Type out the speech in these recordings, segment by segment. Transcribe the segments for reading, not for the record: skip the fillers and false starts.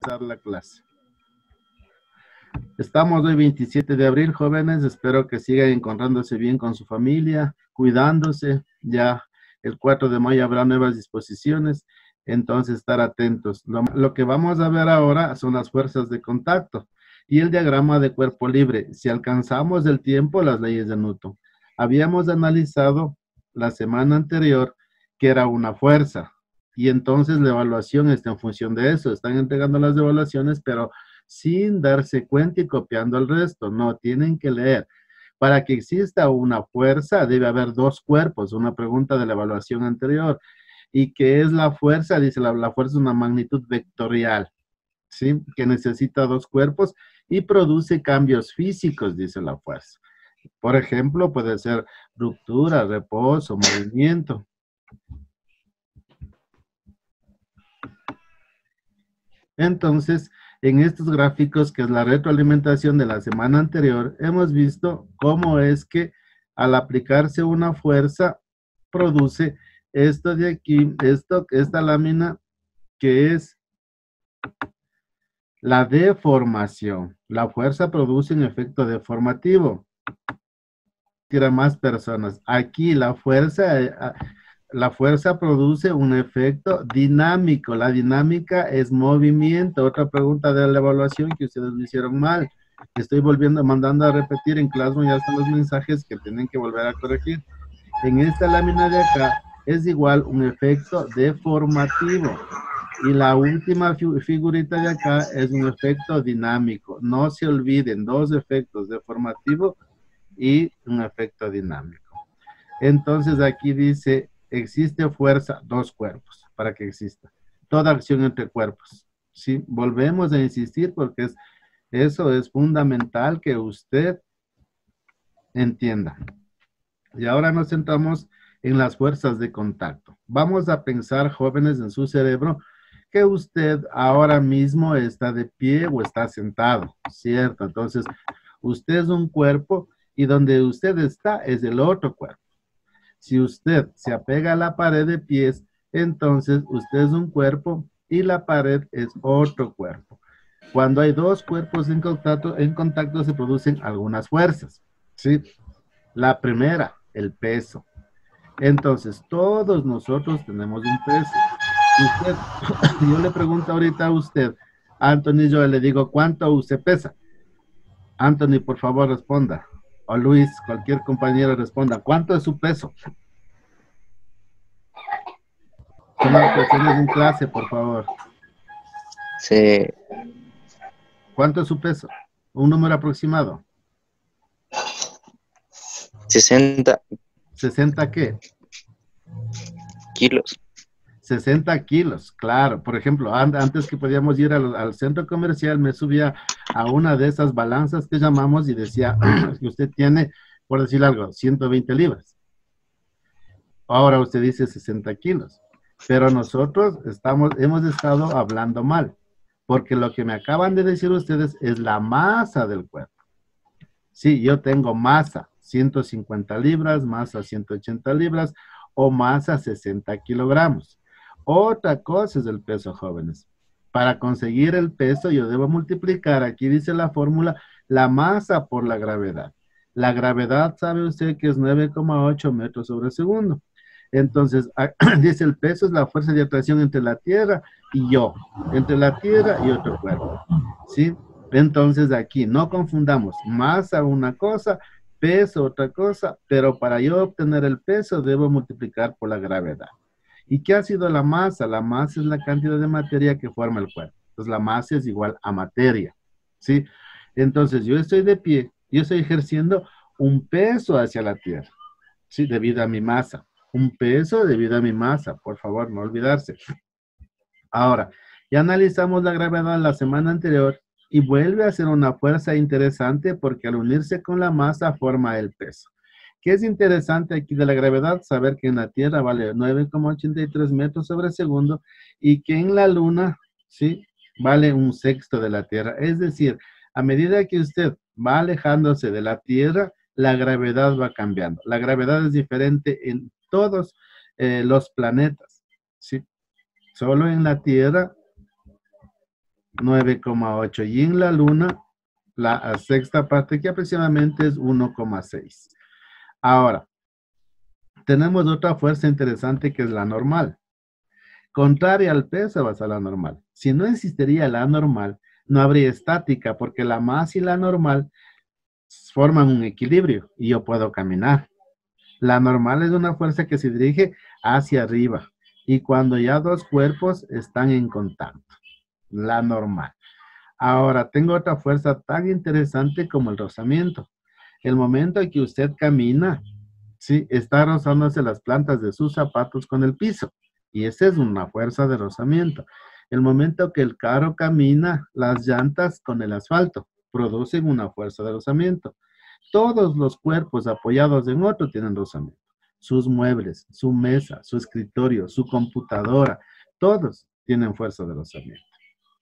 empezar la clase. Estamos hoy 27 de abril, jóvenes. Espero que sigan encontrándose bien con su familia, cuidándose. Ya el 4 de mayo habrá nuevas disposiciones, entonces estar atentos. Lo que vamos a ver ahora son las fuerzas de contacto y el diagrama de cuerpo libre. Si alcanzamos el tiempo, las leyes de Newton. Habíamos analizado la semana anterior que era una fuerza y entonces la evaluación está en función de eso. Están entregando las evaluaciones, pero sin darse cuenta y copiando el resto. No, tienen que leer. Para que exista una fuerza, debe haber dos cuerpos. Una pregunta de la evaluación anterior. ¿Y qué es la fuerza? Dice, la fuerza es una magnitud vectorial, ¿sí? Que necesita dos cuerpos y produce cambios físicos, dice la fuerza. Por ejemplo, puede ser ruptura, reposo, movimiento. Entonces, en estos gráficos, que es la retroalimentación de la semana anterior, hemos visto cómo es que al aplicarse una fuerza, produce esto de aquí, esta lámina, que es la deformación. La fuerza produce un efecto deformativo. Tira más personas. Aquí la fuerza produce un efecto dinámico. La dinámica es movimiento. Otra pregunta de la evaluación que ustedes lo hicieron mal. Estoy mandando a repetir en Classroom, ya están los mensajes que tienen que volver a corregir. En esta lámina de acá es igual un efecto deformativo. Y la última figurita de acá es un efecto dinámico. No se olviden, dos efectos, deformativo y un efecto dinámico. Entonces aquí dice, existe fuerza, dos cuerpos, para que exista. Toda acción entre cuerpos. ¿Sí? Volvemos a insistir porque eso es fundamental que usted entienda. Y ahora nos centramos en las fuerzas de contacto. Vamos a pensar, jóvenes, en su cerebro, que usted ahora mismo está de pie o está sentado, ¿cierto? Entonces, usted es un cuerpo y donde usted está es el otro cuerpo. Si usted se apega a la pared de pies, entonces usted es un cuerpo y la pared es otro cuerpo. Cuando hay dos cuerpos en contacto se producen algunas fuerzas, ¿sí? La primera, el peso. Entonces, todos nosotros tenemos un peso. Usted, yo le pregunto ahorita a usted, Anthony, yo le digo, ¿cuánto usted pesa? Anthony, por favor, responda. O Luis, cualquier compañero responda. ¿Cuánto es su peso? Son las cuestiones en clase, por favor. Sí. ¿Cuánto es su peso? Un número aproximado. 60 ¿60 qué? kilos. 60 kilos, claro. Por ejemplo, antes que podíamos ir al centro comercial, me subía a una de esas balanzas que llamamos y decía que usted tiene, por decir algo, 120 libras. Ahora usted dice 60 kilos. Pero nosotros hemos estado hablando mal, porque lo que me acaban de decir ustedes es la masa del cuerpo. Sí, yo tengo masa, 150 libras, masa 180 libras o masa 60 kilogramos. Otra cosa es el peso, jóvenes. Para conseguir el peso yo debo multiplicar, aquí dice la fórmula, la masa por la gravedad. La gravedad, sabe usted que es 9,8 metros sobre segundo. Entonces, dice el peso es la fuerza de atracción entre la Tierra y yo, entre la Tierra y otro cuerpo, ¿sí? Entonces aquí no confundamos masa una cosa, peso otra cosa, pero para yo obtener el peso debo multiplicar por la gravedad. ¿Y qué ha sido la masa? La masa es la cantidad de materia que forma el cuerpo. Entonces la masa es igual a materia, ¿sí? Entonces yo estoy de pie, yo estoy ejerciendo un peso hacia la Tierra, ¿sí? Debido a mi masa. Un peso debido a mi masa, por favor, no olvidarse. Ahora, ya analizamos la gravedad la semana anterior y vuelve a ser una fuerza interesante porque al unirse con la masa forma el peso. ¿Qué es interesante aquí de la gravedad? Saber que en la Tierra vale 9,83 metros sobre segundo y que en la Luna, ¿sí? Vale un sexto de la Tierra. Es decir, a medida que usted va alejándose de la Tierra, la gravedad va cambiando. La gravedad es diferente en todos los planetas, ¿sí? Solo en la Tierra 9,8. Y en la luna, la sexta parte, que aproximadamente es 1,6. Ahora, tenemos otra fuerza interesante que es la normal. Contraria al peso va a ser la normal. Si no existiría la normal, no habría estática, porque la masa y la normal forman un equilibrio y yo puedo caminar. La normal es una fuerza que se dirige hacia arriba y cuando ya dos cuerpos están en contacto. La normal. Ahora, tengo otra fuerza tan interesante como el rozamiento. El momento en que usted camina, ¿sí? Está rozándose las plantas de sus zapatos con el piso. Y esa es una fuerza de rozamiento. El momento que el carro camina, las llantas con el asfalto producen una fuerza de rozamiento. Todos los cuerpos apoyados en otro tienen rozamiento. Sus muebles, su mesa, su escritorio, su computadora, todos tienen fuerza de rozamiento.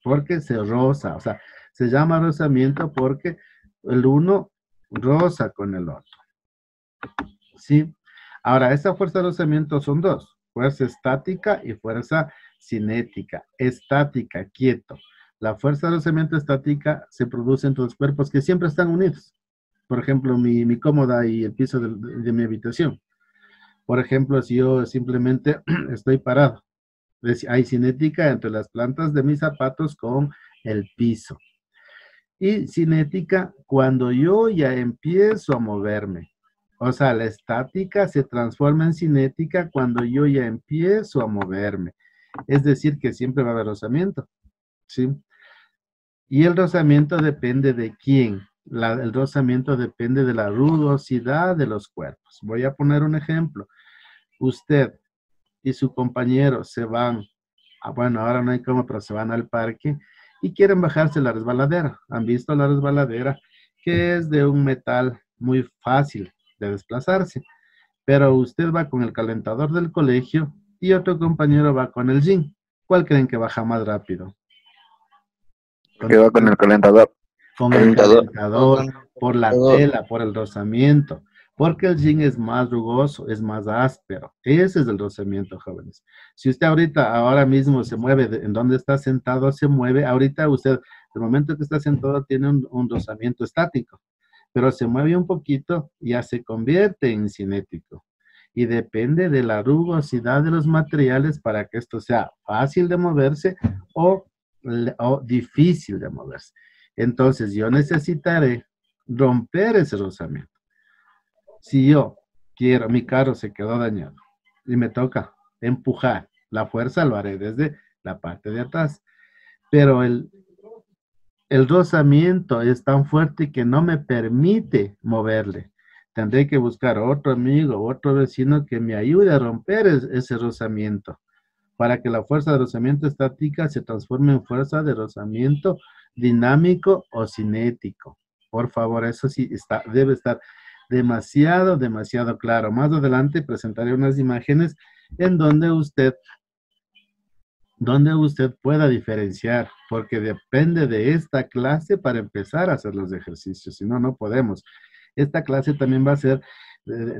Porque se roza, o sea, se llama rozamiento porque el uno roza con el otro. ¿Sí? Ahora, esa fuerza de rozamiento son dos, fuerza estática y fuerza cinética. Estática, quieto. La fuerza de rozamiento estática se produce entre los cuerpos que siempre están unidos. Por ejemplo, mi cómoda y el piso de mi habitación. Por ejemplo, si yo simplemente estoy parado, hay cinética entre las plantas de mis zapatos con el piso. Y cinética cuando yo ya empiezo a moverme. O sea, la estática se transforma en cinética cuando yo ya empiezo a moverme. Es decir, que siempre va a haber rozamiento, ¿sí? Y el rozamiento depende de quién. El rozamiento depende de la rugosidad de los cuerpos. Voy a poner un ejemplo. Usted y su compañero se van, bueno, ahora no hay cómo, pero se van al parque y quieren bajarse la resbaladera. ¿Han visto la resbaladera? Que es de un metal muy fácil de desplazarse. Pero usted va con el calentador del colegio y otro compañero va con el jean. ¿Cuál creen que baja más rápido? Que va con el calentador. Con el calentador, por la tela, por el rozamiento, porque el jean es más rugoso, es más áspero. Ese es el rozamiento, jóvenes. Si usted ahora mismo se mueve, en donde está sentado se mueve, ahorita usted, el momento que está sentado tiene un rozamiento estático, pero se mueve un poquito y ya se convierte en cinético. Y depende de la rugosidad de los materiales para que esto sea fácil de moverse o difícil de moverse. Entonces yo necesitaré romper ese rozamiento. Si yo quiero, mi carro se quedó dañado y me toca empujar, la fuerza lo haré desde la parte de atrás. Pero el rozamiento es tan fuerte que no me permite moverle. Tendré que buscar otro amigo, otro vecino que me ayude a romper ese rozamiento, para que la fuerza de rozamiento estática se transforme en fuerza de rozamiento dinámico o cinético. Por favor, eso sí debe estar demasiado, demasiado claro. Más adelante presentaré unas imágenes en donde usted pueda diferenciar, porque depende de esta clase para empezar a hacer los ejercicios, si no, no podemos. Esta clase también va a ser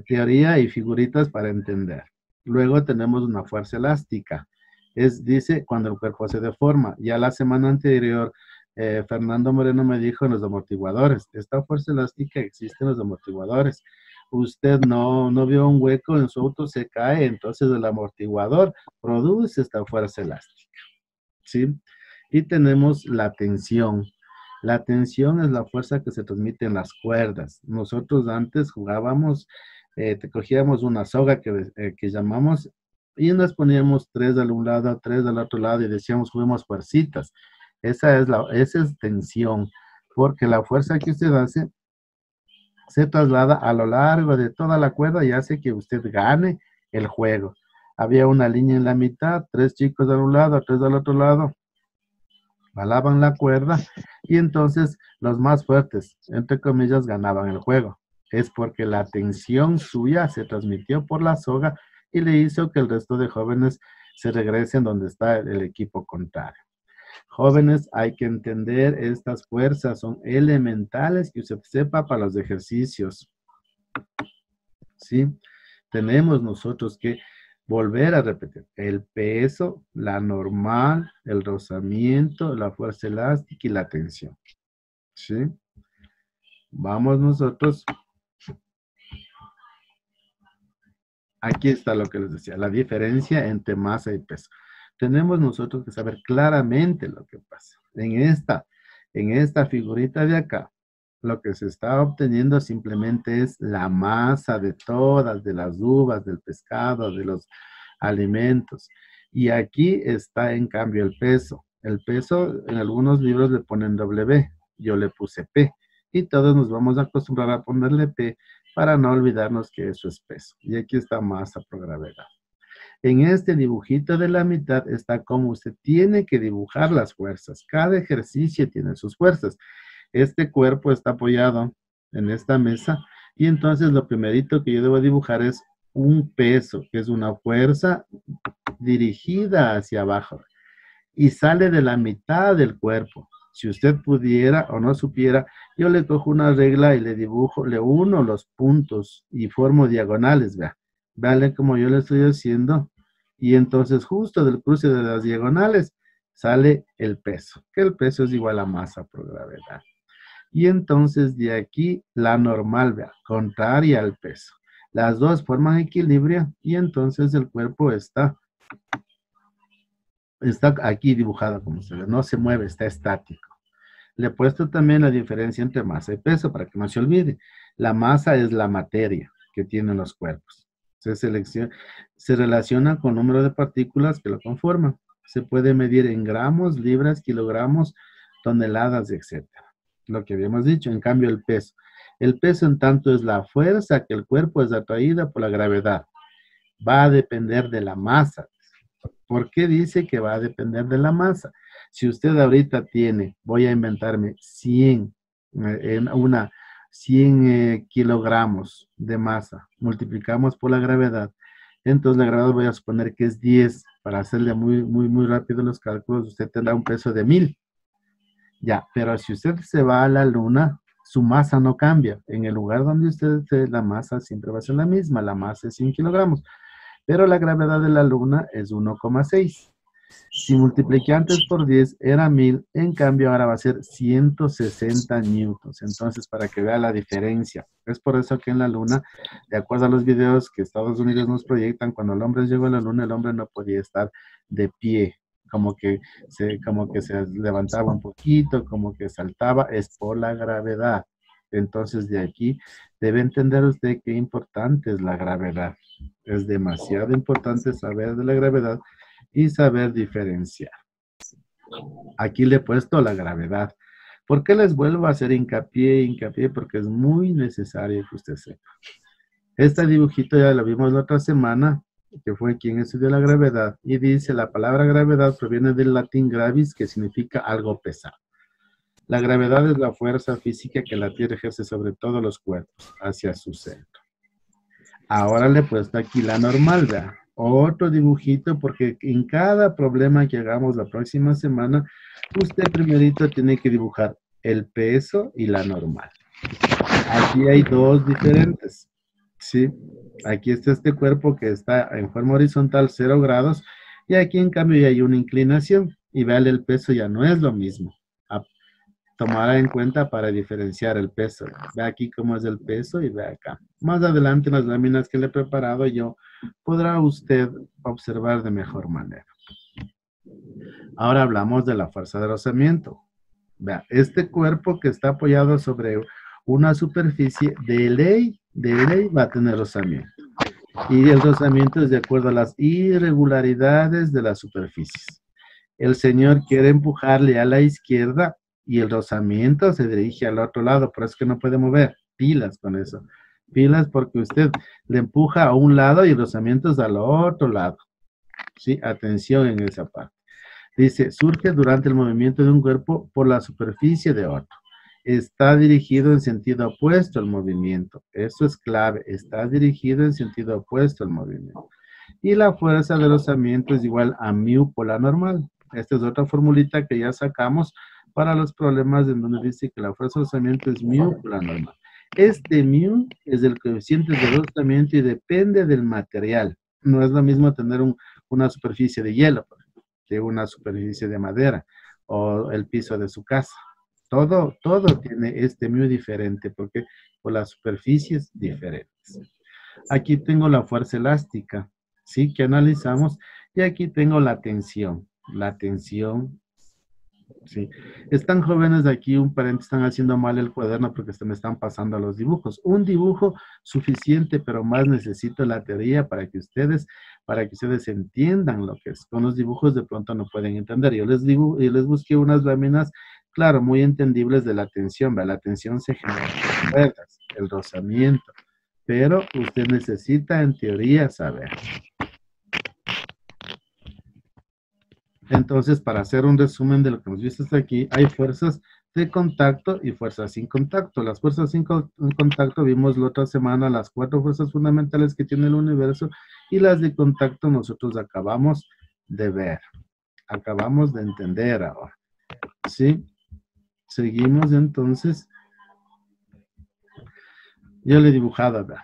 teoría y figuritas para entender. Luego tenemos una fuerza elástica. Dice cuando el cuerpo se deforma. Ya la semana anterior, Fernando Moreno me dijo en los amortiguadores. Esta fuerza elástica existe en los amortiguadores. Usted no vio un hueco en su auto, se cae, entonces el amortiguador produce esta fuerza elástica, ¿sí? Y tenemos la tensión. La tensión es la fuerza que se transmite en las cuerdas. Nosotros antes jugábamos, cogíamos una soga que llamamos y nos poníamos 3 de un lado, 3 del otro lado y decíamos juguemos fuercitas. Esa es tensión, porque la fuerza que usted hace se traslada a lo largo de toda la cuerda y hace que usted gane el juego. Había una línea en la mitad, 3 chicos de un lado, 3 del otro lado, jalaban la cuerda y entonces los más fuertes, entre comillas, ganaban el juego. Es porque la tensión suya se transmitió por la soga y le hizo que el resto de jóvenes se regresen donde está el equipo contrario. Jóvenes, hay que entender estas fuerzas, son elementales que usted sepa para los ejercicios. ¿Sí? Tenemos nosotros que Volver a repetir. El peso, la normal, el rozamiento, la fuerza elástica y la tensión. ¿Sí? Vamos nosotros. Aquí está lo que les decía, la diferencia entre masa y peso. Tenemos nosotros que saber claramente lo que pasa. En esta figurita de acá, lo que se está obteniendo simplemente es la masa de todas, de las uvas, del pescado, de los alimentos. Y aquí está en cambio el peso. El peso en algunos libros le ponen W, yo le puse P. Y todos nos vamos a acostumbrar a ponerle P para no olvidarnos que eso es peso. Y aquí está masa por gravedad. En este dibujito de la mitad está cómo usted tiene que dibujar las fuerzas. Cada ejercicio tiene sus fuerzas. Este cuerpo está apoyado en esta mesa y entonces lo primerito que yo debo dibujar es un peso, que es una fuerza dirigida hacia abajo y sale de la mitad del cuerpo. Si usted pudiera o no supiera, yo le cojo una regla y le dibujo, le uno los puntos y formo diagonales, vea. Vean como yo le estoy haciendo. Y entonces justo del cruce de las diagonales sale el peso, que el peso es igual a masa por gravedad. Y entonces de aquí la normal, vea, contraria al peso. Las dos forman equilibrio y entonces el cuerpo está aquí dibujado como se ve, no se mueve, está estático. Le he puesto también la diferencia entre masa y peso para que no se olvide. La masa es la materia que tienen los cuerpos. Se relaciona con número de partículas que lo conforman. Se puede medir en gramos, libras, kilogramos, toneladas, etc. Lo que habíamos dicho. En cambio, el peso. El peso, en tanto, es la fuerza que el cuerpo es atraída por la gravedad. Va a depender de la masa. ¿Por qué dice que va a depender de la masa? Si usted ahorita tiene, voy a inventarme 100 kilogramos de masa, multiplicamos por la gravedad, entonces la gravedad voy a suponer que es 10, para hacerle muy rápido los cálculos, usted tendrá un peso de 1000. Ya, pero si usted se va a la luna, su masa no cambia. En el lugar donde usted esté, la masa siempre va a ser la misma, la masa es 100 kilogramos. Pero la gravedad de la luna es 1,6. Si multipliqué antes por 10 era 1000, en cambio ahora va a ser 160 newtons. Entonces, para que vea la diferencia. Es por eso que en la luna, de acuerdo a los videos que Estados Unidos nos proyectan, cuando el hombre llegó a la luna, el hombre no podía estar de pie. Como que se levantaba un poquito, como que saltaba, es por la gravedad. Entonces, de aquí debe entender usted qué importante es la gravedad. Es demasiado importante saber de la gravedad y saber diferenciar. Aquí le he puesto la gravedad. ¿Por qué les vuelvo a hacer hincapié? Porque es muy necesario que usted sepa. Este dibujito ya lo vimos la otra semana, que fue quien estudió la gravedad, y dice, la palabra gravedad proviene del latín gravis, que significa algo pesado. La gravedad es la fuerza física que la Tierra ejerce sobre todos los cuerpos, hacia su centro. Ahora le he puesto aquí la normal, ¿verdad? Otro dibujito, porque en cada problema que hagamos la próxima semana, usted primerito tiene que dibujar el peso y la normal. Aquí hay dos diferentes, ¿sí? Aquí está este cuerpo que está en forma horizontal 0 grados, y aquí en cambio ya hay una inclinación, y vean, el peso ya no es lo mismo. Tomará en cuenta para diferenciar el peso. Ve aquí cómo es el peso y ve acá. Más adelante en las láminas que le he preparado yo, podrá usted observar de mejor manera. Ahora hablamos de la fuerza de rozamiento. Vea, este cuerpo que está apoyado sobre una superficie de ley va a tener rozamiento. Y el rozamiento es de acuerdo a las irregularidades de las superficies. El señor quiere empujarle a la izquierda y el rozamiento se dirige al otro lado, por eso es que no puede mover. Pilas con eso. Pilas porque usted le empuja a un lado y el rozamiento es al otro lado. ¿Sí? Atención en esa parte. Dice, surge durante el movimiento de un cuerpo por la superficie de otro. Está dirigido en sentido opuesto al movimiento. Eso es clave. Está dirigido en sentido opuesto al movimiento. Y la fuerza de rozamiento es igual a mu por la normal. Esta es otra formulita que ya sacamos para los problemas en donde dice que la fuerza de rozamiento es mu por la normal. Este mu es el coeficiente de rozamiento y depende del material. No es lo mismo tener una superficie de hielo que una superficie de madera o el piso de su casa. Todo tiene este muy diferente porque por las superficies diferentes. Aquí tengo la fuerza elástica, ¿sí? Que analizamos. Y aquí tengo la tensión. La tensión, sí. Están jóvenes de aquí, un paréntesis, están haciendo mal el cuaderno porque se me están pasando los dibujos. Un dibujo suficiente, pero más necesito la teoría para que ustedes entiendan lo que es. Con los dibujos de pronto no pueden entender. Yo les busqué unas láminas, claro, muy entendibles de la tensión. ¿Ve? La tensión se genera con cuerdas, el rozamiento. Pero usted necesita en teoría saber. Entonces, para hacer un resumen de lo que hemos visto hasta aquí, hay fuerzas de contacto y fuerzas sin contacto. Las fuerzas sin contacto vimos la otra semana, las 4 fuerzas fundamentales que tiene el universo, y las de contacto nosotros acabamos de ver. Acabamos de entender ahora. ¿Sí? Seguimos entonces. Yo le he dibujado, ¿verdad?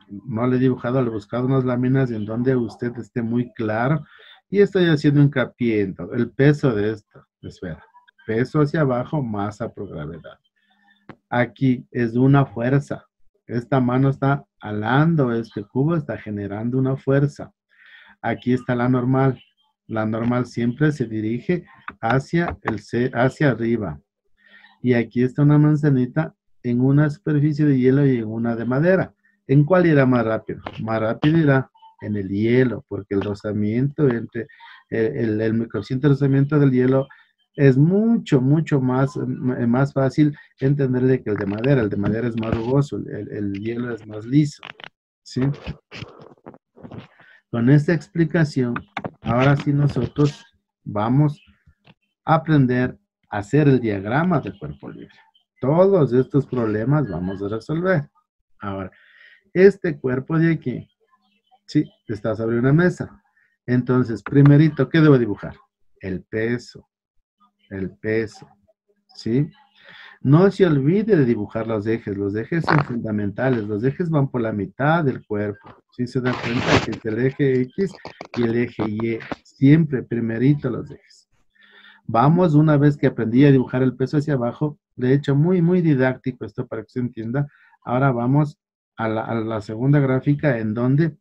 No le he dibujado, le he buscado unas láminas en donde usted esté muy claro. Y estoy haciendo hincapié en todo. El peso de esto, espera, peso hacia abajo, masa por gravedad. Aquí es una fuerza. Esta mano está alando este cubo, está generando una fuerza. Aquí está la normal. La normal siempre se dirige hacia arriba. Y aquí está una manzanita en una superficie de hielo y en una de madera. ¿En cuál irá más rápido? Más rápido irá en el hielo, porque el rozamiento entre el coeficiente de rozamiento del hielo es mucho más fácil entender que el de madera. El de madera es más rugoso, el hielo es más liso. ¿Sí? Con esta explicación, ahora sí nosotros vamos a aprender a hacer el diagrama de cuerpo libre. Todos estos problemas vamos a resolver. Ahora, este cuerpo de aquí, sí, está sobre una mesa. Entonces, primerito, ¿qué debo dibujar? El peso, ¿sí? No se olvide de dibujar los ejes son fundamentales, los ejes van por la mitad del cuerpo. ¿Sí se da cuenta que es el eje X y el eje Y? Siempre primerito los ejes. Vamos, una vez que aprendí a dibujar el peso hacia abajo, de hecho muy didáctico esto para que se entienda. Ahora vamos a la segunda gráfica en donde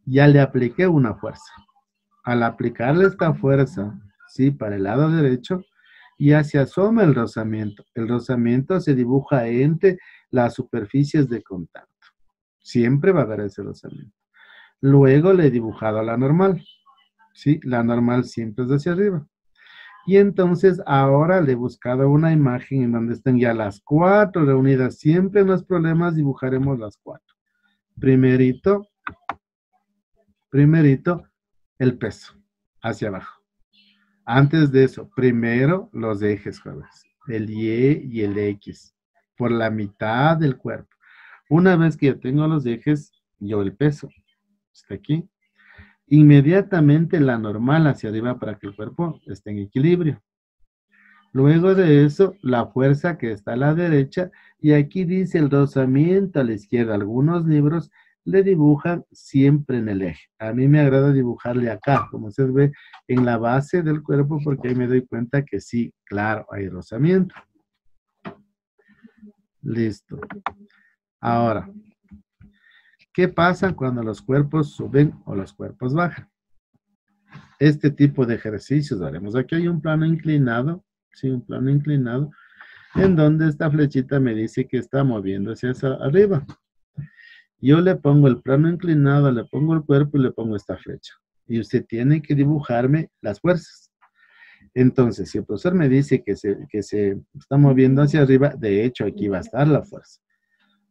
ya le apliqué una fuerza. Al aplicarle esta fuerza, ¿sí? Para el lado derecho, ya se asoma el rozamiento. El rozamiento se dibuja entre las superficies de contacto. Siempre va a haber ese rozamiento. Luego le he dibujado la normal. ¿Sí? La normal siempre es hacia arriba. Y entonces ahora le he buscado una imagen en donde están ya las 4 reunidas. Siempre en los problemas dibujaremos las 4. Primerito, el peso hacia abajo. Antes de eso, primero los ejes, jóvenes. El Y y el X. Por la mitad del cuerpo. Una vez que yo tengo los ejes, yo el peso. Está aquí. Inmediatamente la normal hacia arriba para que el cuerpo esté en equilibrio. Luego de eso, la fuerza que está a la derecha. Y aquí dice el rozamiento a la izquierda. Algunos libros le dibujan siempre en el eje. A mí me agrada dibujarle acá, como usted ve, en la base del cuerpo, porque ahí me doy cuenta que sí, claro, hay rozamiento. Listo. Ahora, ¿qué pasa cuando los cuerpos suben o los cuerpos bajan? Este tipo de ejercicios haremos. Aquí hay un plano inclinado, sí, un plano inclinado, en donde esta flechita me dice que está moviéndose hacia arriba. Yo le pongo el plano inclinado, le pongo el cuerpo y le pongo esta flecha. Y usted tiene que dibujarme las fuerzas. Entonces, si el profesor me dice que se está moviendo hacia arriba, de hecho, aquí va a estar la fuerza.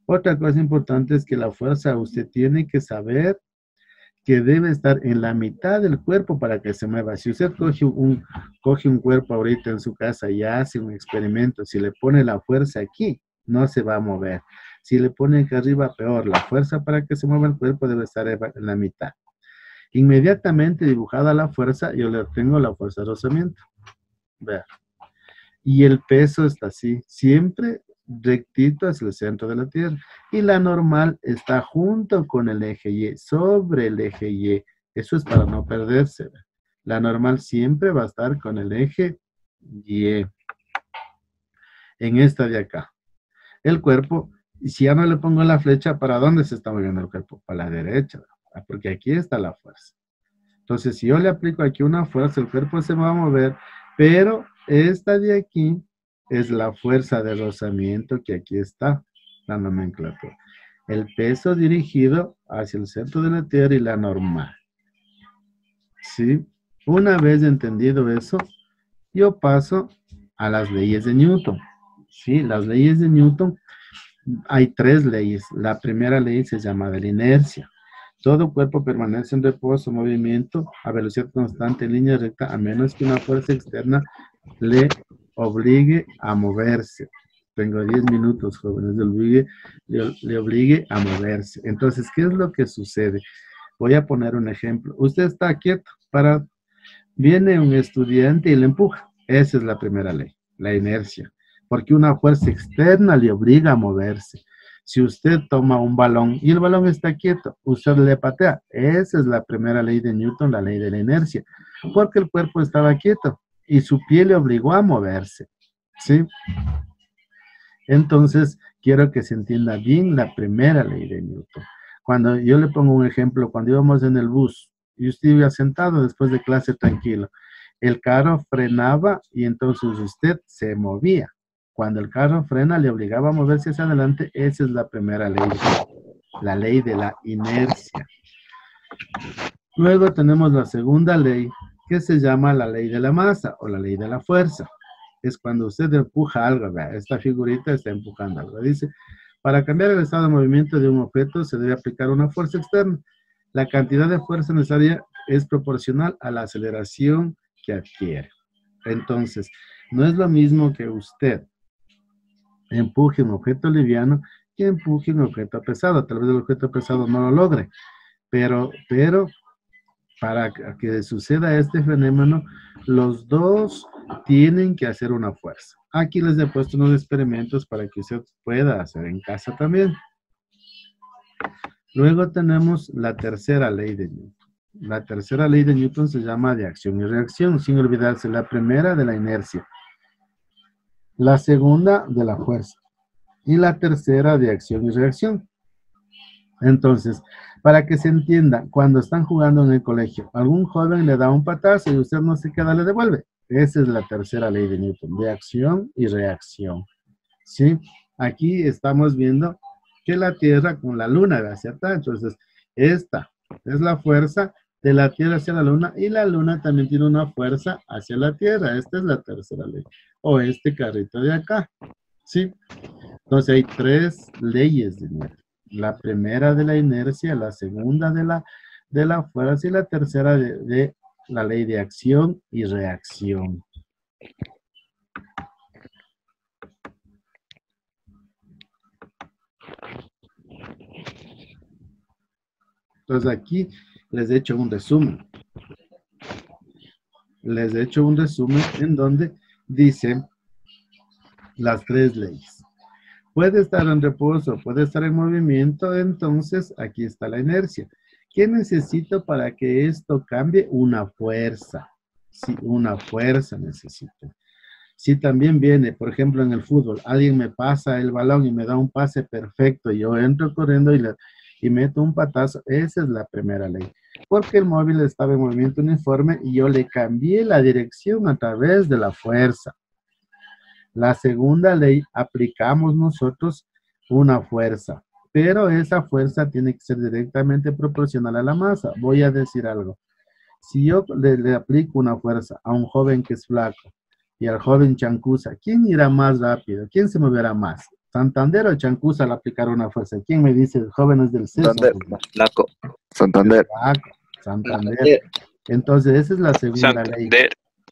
Otra cosa importante es que la fuerza usted tiene que saber que debe estar en la mitad del cuerpo para que se mueva. Si usted coge un cuerpo ahorita en su casa y hace un experimento, si le pone la fuerza aquí, no se va a mover. Si le pone aquí arriba, peor. La fuerza para que se mueva el cuerpo debe estar en la mitad. Inmediatamente dibujada la fuerza, yo le tengo la fuerza de rozamiento. Vea. Y el peso está así. Siempre rectito hacia el centro de la Tierra. Y la normal está junto con el eje Y, sobre el eje Y. Eso es para no perderse. La normal siempre va a estar con el eje Y. En esta de acá. El cuerpo, si ya no le pongo la flecha, ¿para dónde se está moviendo el cuerpo? Para la derecha, porque aquí está la fuerza. Entonces, si yo le aplico aquí una fuerza, el cuerpo se va a mover, pero esta de aquí es la fuerza de rozamiento que aquí está, la nomenclatura. El peso dirigido hacia el centro de la Tierra y la normal. ¿Sí? Una vez entendido eso, yo paso a las leyes de Newton. Sí, las leyes de Newton, hay 3 leyes. La primera ley se llama de la inercia. Todo cuerpo permanece en reposo, movimiento, a velocidad constante, en línea recta, a menos que una fuerza externa le obligue a moverse. Tengo 10 minutos, jóvenes, le obligue a moverse. Entonces, ¿qué es lo que sucede? Voy a poner un ejemplo. Usted está quieto, viene un estudiante y le empuja. Esa es la primera ley, la inercia. Porque una fuerza externa le obliga a moverse. Si usted toma un balón y el balón está quieto, usted le patea. Esa es la primera ley de Newton, la ley de la inercia. Porque el cuerpo estaba quieto y su pie le obligó a moverse. ¿Sí? Entonces, quiero que se entienda bien la primera ley de Newton. Cuando yo le pongo un ejemplo, cuando íbamos en el bus y usted iba sentado después de clase tranquilo, el carro frenaba y entonces usted se movía. Cuando el carro frena, le obligaba a moverse hacia adelante. Esa es la primera ley, la ley de la inercia. Luego tenemos la segunda ley, que se llama la ley de la masa o la ley de la fuerza. Es cuando usted empuja algo, ¿verdad? Esta figurita está empujando algo. Dice, para cambiar el estado de movimiento de un objeto se debe aplicar una fuerza externa. La cantidad de fuerza necesaria es proporcional a la aceleración que adquiere. Entonces, no es lo mismo que usted empuje un objeto liviano que empuje un objeto pesado. Tal vez el objeto pesado no lo logre, pero para que suceda este fenómeno, los dos tienen que hacer una fuerza. Aquí les he puesto unos experimentos para que usted pueda hacer en casa también. Luego tenemos la tercera ley de Newton. La tercera ley de Newton se llama de acción y reacción, sin olvidarse la primera de la inercia, la segunda de la fuerza y la tercera de acción y reacción. Entonces, para que se entienda, cuando están jugando en el colegio, algún joven le da un patazo y usted no se queda, le devuelve. Esa es la tercera ley de Newton, de acción y reacción. ¿Sí? Aquí estamos viendo que la Tierra con la Luna va hacia atrás. Entonces, esta es la fuerza de la Tierra hacia la Luna y la Luna también tiene una fuerza hacia la Tierra. Esta es la tercera ley. O este carrito de acá. ¿Sí? Entonces, hay 3 leyes de Newton. La primera de la inercia, la segunda de la fuerza y la tercera de la ley de acción y reacción. Entonces aquí les he hecho un resumen. Les he hecho un resumen en donde dice las 3 leyes. Puede estar en reposo, puede estar en movimiento, entonces aquí está la inercia. ¿Qué necesito para que esto cambie? Una fuerza. Sí, una fuerza necesito. Si también viene, por ejemplo, en el fútbol, alguien me pasa el balón y me da un pase perfecto, y yo entro corriendo y meto un patazo, esa es la primera ley. Porque el móvil estaba en movimiento uniforme y yo le cambié la dirección a través de la fuerza. La segunda ley, aplicamos nosotros una fuerza, pero esa fuerza tiene que ser directamente proporcional a la masa. Voy a decir algo. Si yo le aplico una fuerza a un joven que es flaco y al joven chancuza, ¿quién irá más rápido? ¿Quién se moverá más? ¿Santander o Chancuza al aplicar una fuerza? ¿Quién me dice? Jóvenes del CES. Santander, flaco. Santander. Santander. Entonces, esa es la segunda ley.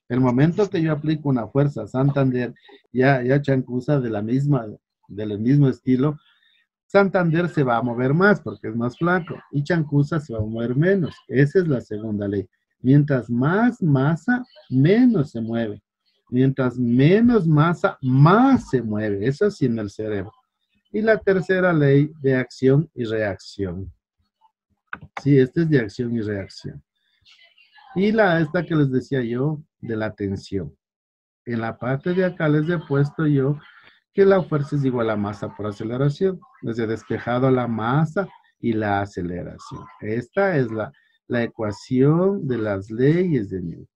El momento que yo aplico una fuerza, Santander, ya Chancuza del mismo estilo, Santander se va a mover más porque es más flaco y Chancuza se va a mover menos. Esa es la segunda ley. Mientras más masa, menos se mueve. Mientras menos masa, más se mueve. Eso sí en el cerebro. Y la tercera ley de acción y reacción. Sí, esta es de acción y reacción. Y esta que les decía yo, de la tensión. En la parte de acá les he puesto yo que la fuerza es igual a masa por aceleración. Les he despejado la masa y la aceleración. Esta es la ecuación de las leyes de Newton.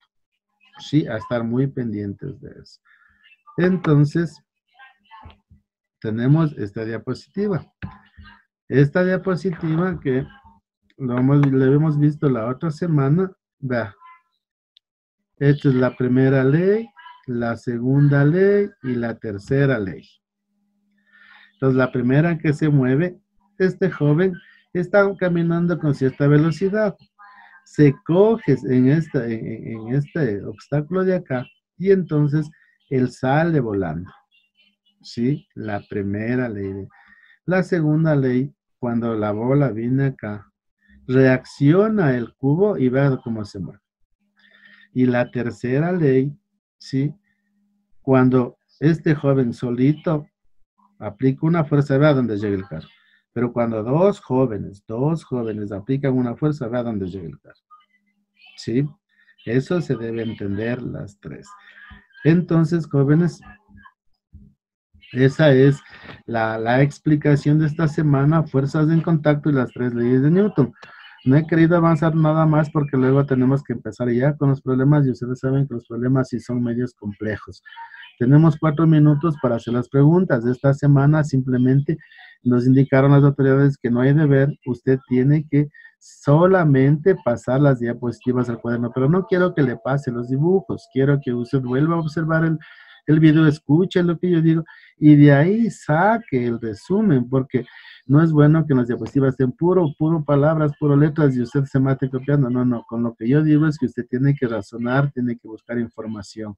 Sí, a estar muy pendientes de eso. Entonces, tenemos esta diapositiva. Esta diapositiva que lo hemos visto la otra semana. Vea, esta es la primera ley, la segunda ley y la tercera ley. Entonces, la primera que se mueve, este joven está caminando con cierta velocidad. Se coge en este obstáculo de acá y entonces él sale volando. ¿Sí? La primera ley. La segunda ley, cuando la bola viene acá, reacciona el cubo y ve cómo se mueve. Y la tercera ley, ¿sí? Cuando este joven solito aplica una fuerza, ve a dónde llega el carro. Pero cuando dos jóvenes aplican una fuerza, ve a dónde llega el carro. ¿Sí? Eso se debe entender las tres. Entonces, jóvenes, esa es la explicación de esta semana, fuerzas en contacto y las tres leyes de Newton. No he querido avanzar nada más porque luego tenemos que empezar ya con los problemas y ustedes saben que los problemas sí son medios complejos. Tenemos 4 minutos para hacer las preguntas. Esta semana simplemente nos indicaron las autoridades que no hay deber. Usted tiene que solamente pasar las diapositivas al cuaderno, pero no quiero que le pase los dibujos. Quiero que usted vuelva a observar el video, escuche lo que yo digo y de ahí saque el resumen, porque no es bueno que en las diapositivas estén puro palabras, puro letras y usted se mate copiando. No, no, con lo que yo digo es que usted tiene que razonar, tiene que buscar información.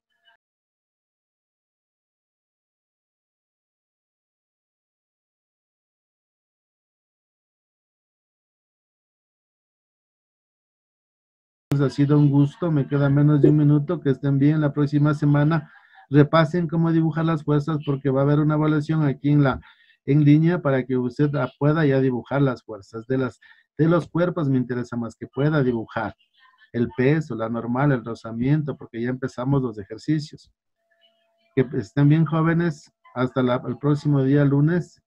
Ha sido un gusto, me queda menos de un minuto, que estén bien. La próxima semana repasen cómo dibujar las fuerzas porque va a haber una evaluación aquí en línea para que usted pueda ya dibujar las fuerzas de los cuerpos. Me interesa más que pueda dibujar el peso, la normal, el rozamiento, porque ya empezamos los ejercicios. Que estén bien, jóvenes, hasta el próximo día lunes.